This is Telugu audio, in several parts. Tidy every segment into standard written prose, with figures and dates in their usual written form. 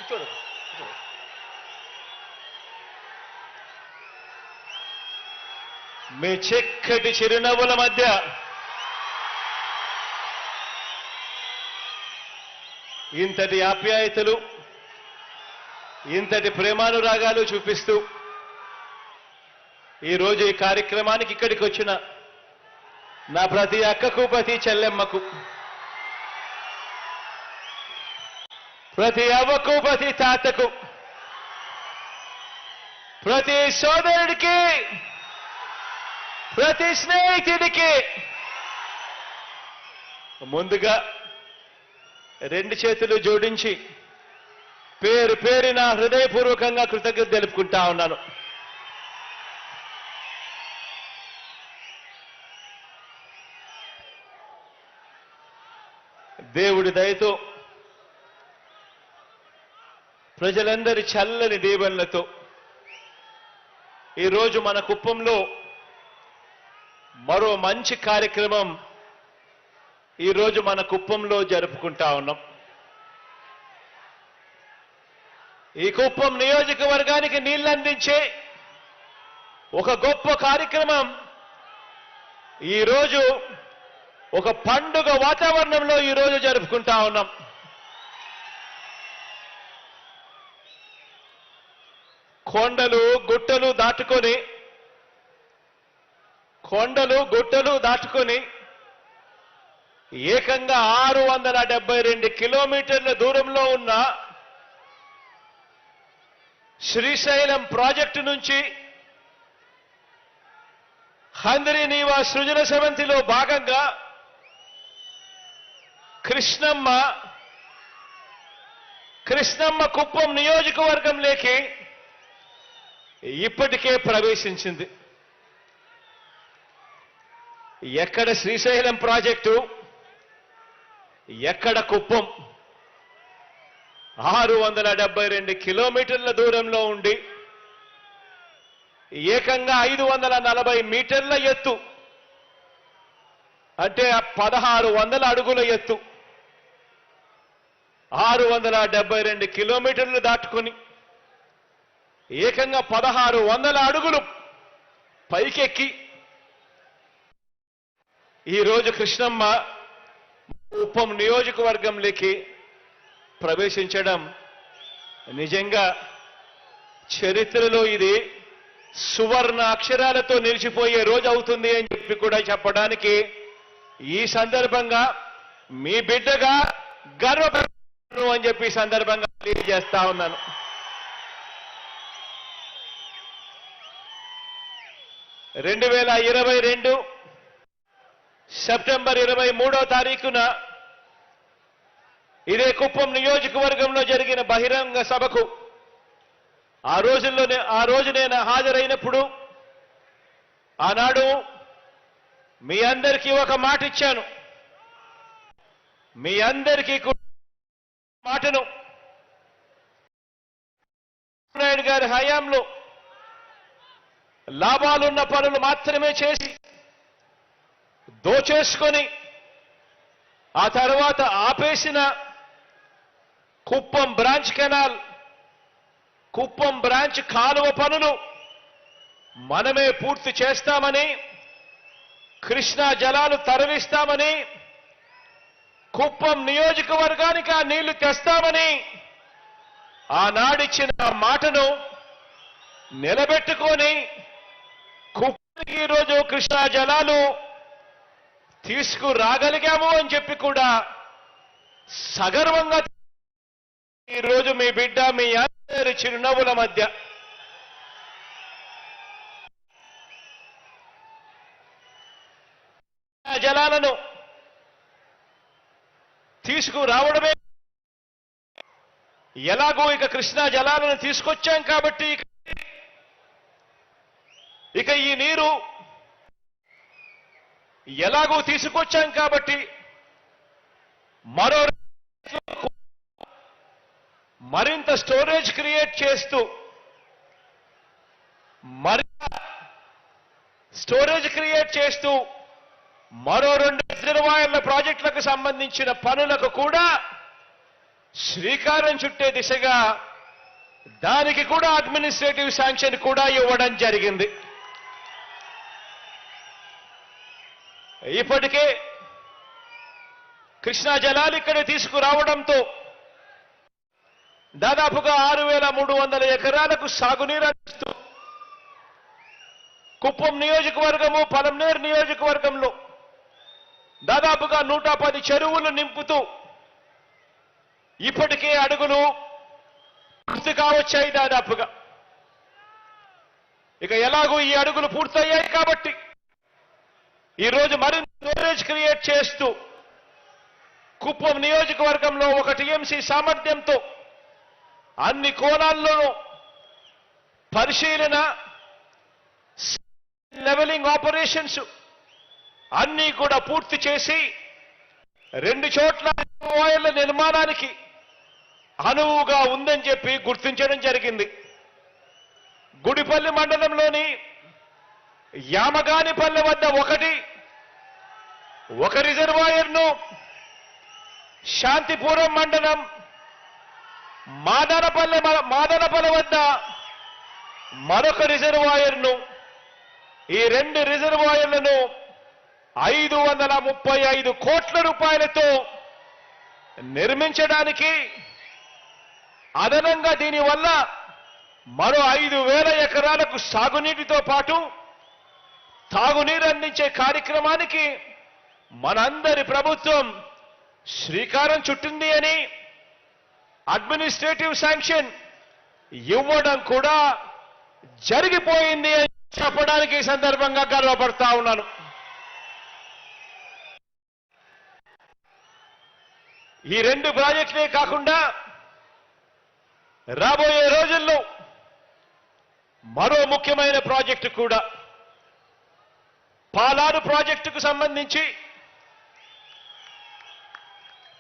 కూర్చోడు. మీ చక్కటి చిరునవ్వుల మధ్య ఇంతటి ఆప్యాయతలు, ఇంతటి ప్రేమానురాగాలు చూపిస్తూ ఈరోజు ఈ కార్యక్రమానికి ఇక్కడికి వచ్చిన నా ప్రతి అక్కకు, ప్రతి చెల్లెమ్మకు, ప్రతి అవ్వకు, ప్రతి తాతకు, ప్రతి సోదరుడికి, ప్రతి స్నేహితుడికి ముందుగా రెండు చేతులు జోడించి పేరు పేరున హృదయపూర్వకంగా కృతజ్ఞత తెలుపుకుంటా ఉన్నాను. దేవుడి దయతో, ప్రజలందరి చల్లని దీవెనలతో ఈరోజు మన కుప్పంలో మరో మంచి కార్యక్రమం ఈరోజు మన కుప్పంలో జరుపుకుంటా ఉన్నాం. ఈ కుప్పం నియోజకవర్గానికి నీళ్లందించే ఒక గొప్ప కార్యక్రమం ఈరోజు ఒక పండుగ వాతావరణంలో ఈరోజు జరుపుకుంటా ఉన్నాం. కొండలు గుట్టలు దాటుకొని ఏకంగా 672 కిలోమీటర్ల దూరంలో ఉన్న శ్రీశైలం ప్రాజెక్టు నుంచి హంద్రీనీవా సృజన సమంతిలో భాగంగా కృష్ణమ్మ కుప్పం నియోజకవర్గంలోకి ఇప్పటికే ప్రవేశించింది. ఎక్కడ శ్రీశైలం ప్రాజెక్టు, ఎక్కడ కుప్పం? 672 కిలోమీటర్ల దూరంలో ఉండి ఏకంగా 540 మీటర్ల ఎత్తు, అంటే 1600 అడుగుల ఎత్తు, 672 కిలోమీటర్లు దాటుకుని ఏకంగా 1600 అడుగులు పైకెక్కి ఈరోజు కృష్ణమ్మ కుప్పం నియోజకవర్గంలోకి ప్రవేశించడం నిజంగా చరిత్రలో ఇది సువర్ణ అక్షరాలతో నిలిచిపోయే రోజు అవుతుంది అని చెప్పి కూడా చెప్పడానికి ఈ సందర్భంగా మీ బిడ్డగా గర్వపడుతున్నాను అని చెప్పి సందర్భంగా తెలియజేస్తా ఉన్నాను. సెప్టెంబర్ 23వ తారీఖున ఇదే కుప్పం నియోజకవర్గంలో జరిగిన బహిరంగ సభకు ఆ రోజు నేను హాజరైనప్పుడు ఆనాడు మీ అందరికీ ఒక మాట ఇచ్చాను. మీ అందరికీ మాటను నాయుడు గారి హయాంలో లాభాలున్న పనులు మాత్రమే చేసి దోచేసుకొని ఆ తర్వాత ఆపేసిన Kuppam branch canal, Kuppam branch కాలువ పనులు మనమే పూర్తి చేస్తామని, కృష్ణా జలాలు తరలిస్తామని, కుప్పం నియోజకవర్గానికి ఆ నీళ్లు తెస్తామని ఆనాడిచ్చిన మాటను నిలబెట్టుకొని కుప్పంకి ఈరోజు కృష్ణా జలాలు తీసుకురాగలిగాము అని చెప్పి కూడా సగర్వంగా ఈరోజు మీ బిడ్డ మీ అందరి చిరునవ్వుల మధ్య జలాలను తీసుకురావడమే, ఎలాగో ఇక కృష్ణా జలాలను తీసుకొచ్చాం కాబట్టి ఇక ఈ నీరు ఎలాగో తీసుకొచ్చాం కాబట్టి మరింత స్టోరేజ్ క్రియేట్ చేస్తూ మరో 2 రిజర్వాయర్ల ప్రాజెక్టులకు సంబంధించిన పనులకు కూడా శ్రీకారం చుట్టే దిశగా దానికి కూడా అడ్మినిస్ట్రేటివ్ శాంక్షన్ కూడా ఇవ్వడం జరిగింది. ఇప్పటికే కృష్ణా జలాలు ఇక్కడ తీసుకురావడంతో దాదాపుగా 6,300 ఎకరాలకు సాగునీరు అందిస్తూ కుప్పం నియోజకవర్గము, పలమనేరు నియోజకవర్గంలో దాదాపుగా 110 చెరువులు నింపుతూ ఇప్పటికే అడుగులు పూర్తి కావచ్చాయి దాదాపుగా. ఇక ఎలాగో ఈ అడుగులు పూర్తయ్యాయి కాబట్టి ఈరోజు మరింత స్టోరేజ్ క్రియేట్ చేస్తూ కుప్పం నియోజకవర్గంలో 1 టీఎంసీ సామర్థ్యంతో అన్ని కోణాల్లోనూ పరిశీలన, లెవెలింగ్ ఆపరేషన్స్ అన్నీ కూడా పూర్తి చేసి 2 చోట్ల రిజర్వాయర్ల నిర్మాణానికి అనువుగా ఉందని చెప్పి గుర్తించడం జరిగింది. గుడిపల్లి మండలంలోని యామగానిపల్లె వద్ద ఒక రిజర్వాయర్ను, శాంతిపురం మండలం మాదనపల్లె వద్ద మరొక రిజర్వాయర్ను, ఈ 2 రిజర్వాయర్లను 535 కోట్ల రూపాయలతో నిర్మించడానికి, అదనంగా దీనివల్ల మరో 5,000 ఎకరాలకు సాగునీటితో పాటు తాగునీరు అందించే కార్యక్రమానికి మనందరి ప్రభుత్వం శ్రీకారం చుట్టింది అని అడ్మినిస్ట్రేటివ్ శాంక్షన్ ఇవ్వడం కూడా జరిగిపోయింది అని చెప్పడానికి ఈ సందర్భంగా గర్వపడతా ఉన్నాను. ఈ 2 ప్రాజెక్టులే కాకుండా రాబోయే రోజుల్లో మరో ముఖ్యమైన ప్రాజెక్టు కూడా, పాలారు ప్రాజెక్టుకు సంబంధించి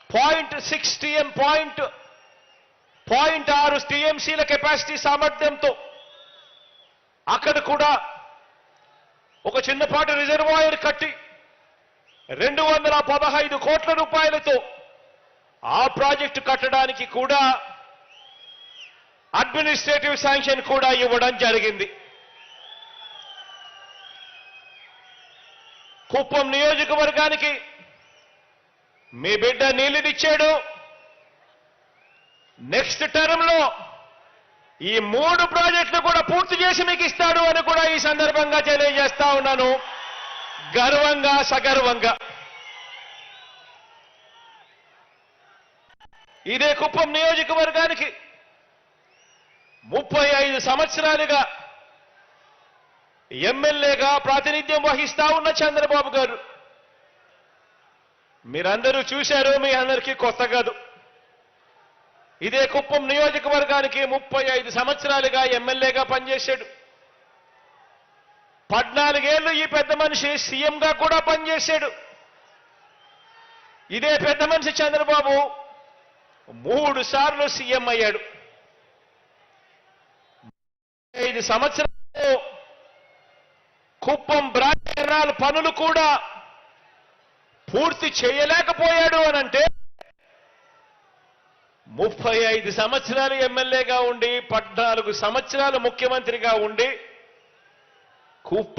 0.6 టీఎంసీల కెపాసిటీ సామర్థ్యంతో అక్కడ కూడా ఒక చిన్నపాటి రిజర్వాయర్ కట్టి 215 కోట్ల రూపాయలతో ఆ ప్రాజెక్టు కట్టడానికి కూడా అడ్మినిస్ట్రేటివ్ శాంక్షన్ కూడా ఇవ్వడం జరిగింది. కుప్పం నియోజకవర్గానికి మీ బిడ్డ నీళ్లునిచ్చాడు. నెక్స్ట్ టర్మ్ లో ఈ 3 ప్రాజెక్టులు కూడా పూర్తి చేసి మీకు ఇస్తాడు అని కూడా ఈ సందర్భంగా తెలియజేస్తా ఉన్నాను, గర్వంగా సగర్వంగా. ఇదే కుప్పం నియోజకవర్గానికి 35 సంవత్సరాలుగా ఎమ్మెల్యేగా ప్రాతినిధ్యం వహిస్తా ఉన్న చంద్రబాబు గారు, మీరందరూ చూశారు, మీ అందరికీ కొత్త కాదు. ఇదే కుప్పం నియోజకవర్గానికి 35 సంవత్సరాలుగా ఎమ్మెల్యేగా పనిచేశాడు. 14 ఏళ్లు ఈ పెద్ద మనిషి సీఎంగా కూడా పనిచేశాడు. ఇదే పెద్ద మనిషి చంద్రబాబు 3 సార్లు సీఎం అయ్యాడు. 5 సంవత్సరాలు కుప్పం బ్రాంచ్ కెనాల్ పనులు కూడా పూర్తి చేయలేకపోయాడు అనంటే 35 సంవత్సరాలు ఎమ్మెల్యేగా ఉండి 14 సంవత్సరాలు ముఖ్యమంత్రిగా ఉండి కుప్పం